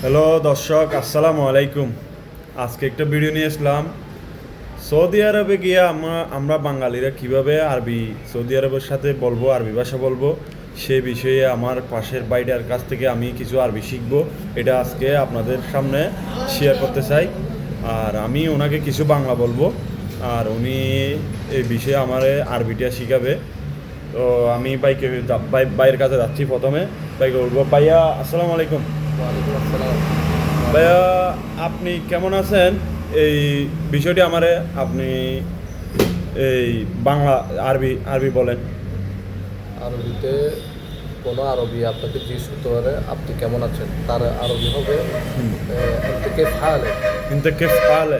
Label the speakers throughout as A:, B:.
A: Hello দর্শক, আসসালামু আলাইকুম। আজকে একটা ভিডিও নিয়ে আসলাম। সৌদি আরবে গিয়ে আমরা বাঙালিরা কিভাবে সৌদি আরবের সাথে বলবো, আরবি ভাষা বলবো, সে বিষয়ে আমার পাশের বাইটার কাছ থেকে আমি কিছু আরবি শিখবো। এটা আজকে আপনাদের সামনে শেয়ার করতে চাই। আর আমি ওনাকে কিছু বাংলা বলবো, আর উনি এই বিষয়ে আমার আরবিটা শিখাবে। তো আমি বাইরের কাছে যাচ্ছি। প্রথমে বাইকে বলবো, ভাইয়া আসসালামু আলাইকুম।
B: ওয়ালাইকুম আসসালাম।
A: ভাইয়া, আপনি কেমন আছেন? এই বিষয়টি আমারে আপনি এই বাংলা আরবি আরবি বলেন।
B: আরবিতে কোনো আরবি আপনাকে জিজ্ঞেস করতে পারে আপনি কেমন আছেন, তার আরবি হবে থেকে ফালে।
A: ইন্তেকেফ হালে।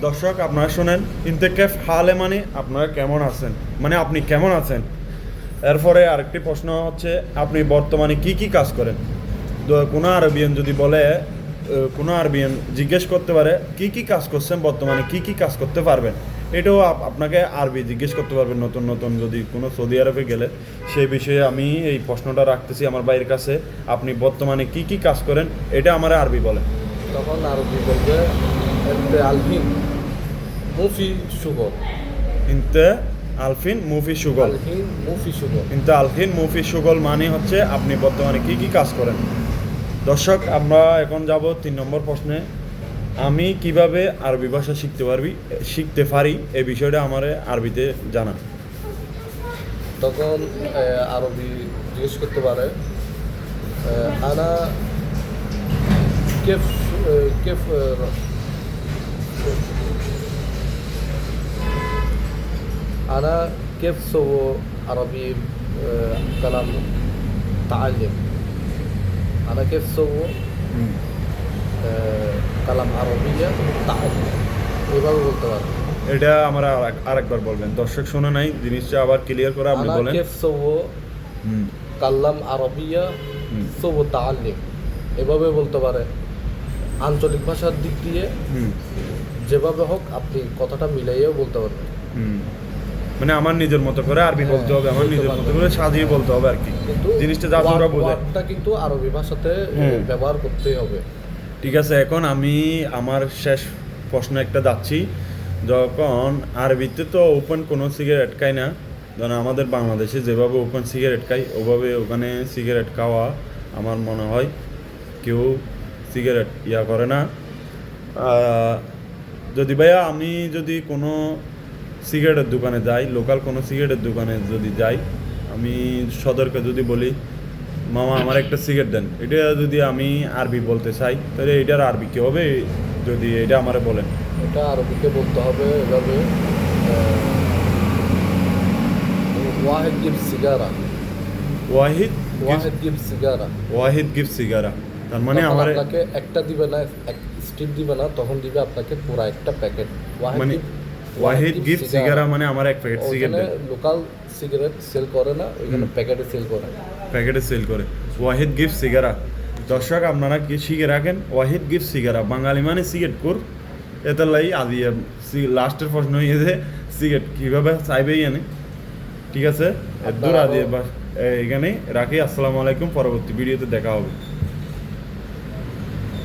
A: দর্শক আপনারা শোনেন, ইন্তেকেফ হালে মানে আপনারা কেমন আছেন, মানে আপনি কেমন আছেন। এরপরে আরেকটি প্রশ্ন হচ্ছে, আপনি বর্তমানে কি কি কাজ করেন। কোনো আরবিয়ান যদি বলে, কোনো আরবিয়ান জিজ্ঞেস করতে পারে কি কি কাজ করছেন, বর্তমানে কি কি কাজ করতে পারবেন, এটাও আপনাকে আরবি জিজ্ঞেস করতে পারবেন। নতুন নতুন যদি কোনো সৌদি আরবে গেলে সেই বিষয়ে আমি এই প্রশ্নটা রাখতেছি আমার ভাইয়ের কাছে। আপনি বর্তমানে কি কি কাজ করেন, এটা আমার আরবি বলেন।
B: তখন আরবি বলবে এতে আলহিন মুফি সুগর।
A: ইনতে আলফিন মুফি সুগল।
B: আলহিন মুফি সুগর।
A: ইনতে আলফিন মুফি সুগল মানে হচ্ছে আপনি বর্তমানে কি কি কাজ করেন। দর্শক, আমরা এখন যাব 3 নম্বর প্রশ্নে। আমি কিভাবে আরবি ভাষা শিখতে পারি এই বিষয়টা আমার আরবিতে জানা।
B: তখন আরবি জিজ্ঞেস করতে পারে আনা কেফ কেফ أنا كيف سووا عربي كلام تعلم. أنا كيف سووا كلام عربية تعلم. এভাবে বলতে পারো।
A: এটা আমরা আরেকবার বলবেন, দর্শক শোনা নাই জিনিসটা আবার ক্লিয়ার করে আপনি
B: أنا
A: বলেন।
B: كيف سووا
A: হুম
B: كلام عربية
A: হুম
B: سووا تعلم. এভাবে বলতে পারে। আঞ্চলিক ভাষার দিক দিয়ে
A: হুম
B: যেভাবে হোক আপনি কথাটা মিলাইয়েও বলতে পারবেন।
A: হুম মানে আমার নিজের মতো করে আরবি বলতে হবে, আমার
B: বলতে
A: নিজের মতো
B: পারবেন।
A: করে সাজিয়ে বলতে হবে আর কি,
B: কিন্তু
A: জিনিসটা যা ওরা বোঝে।
B: ওয়ার্ডটা কিন্তু আরবি ভাষাতে ব্যবহার করতেই হবে।
A: ঠিক আছে, এখন আমি আমার শেষ প্রশ্ন একটা যাচ্ছি। যখন আরবিতে তো ওপেন কোনো সিগারেট খাই না, ধরেন আমাদের বাংলাদেশে যেভাবে ওপেন সিগারেট খাই ওভাবে ওখানে সিগারেট খাওয়া আমার মনে হয় কেউ সিগারেট করে না। যদি ভাইয়া আমি যদি কোনো সিগারেটের দোকানে যাই, লোকাল কোনো সিগারেটের দোকানে যদি যাই, আমি সদরকে যদি বলি মামা আমার একটা সিগারেট দেন, এটা যদি আমি আরবি বলতে চাই তাহলে এটার আরবি কী হবে, যদি এটা আমারে বলেন।
B: এটা আরবিকে বলতে হবে এভাবে ওয়াহিদ গিব সিগারা।
A: ওয়াহিদ
B: ওয়াহিদ গিব সিগারা
A: ওয়াহিদ গিফট সিগারা, তার মানে
B: তখন
A: আমার
B: আপনাকে একটা দিবে না, এক স্টিপ দিবে না, তখন দিবে আপনাকে পুরো একটা প্যাকেট।
A: মানে ওয়াহিদ গিফট সিগারা মানে আমার এক প্যাকেট সিগারেট
B: ওখানে
A: দেন।
B: লোকাল সিগারেট সেল করে না, ওইখানে প্যাকেটে সেল করে।
A: প্যাকেটে সেল করে ওয়াহিদ গিফট সিগারা। দর্শক আপনারা কি শিখে রাখেন, ওয়াহিদ গিফট সিগারা বাঙালি মানে সিগারেট কোর। এটার লাই আদি লাস্টের প্রশ্ন হয়ে যে সিগারেট কীভাবে চাইবেই এনে। ঠিক আছে, দূর আদি এখানে রাখি। আসসালামু আলাইকুম, পরবর্তী ভিডিওতে দেখা হবে।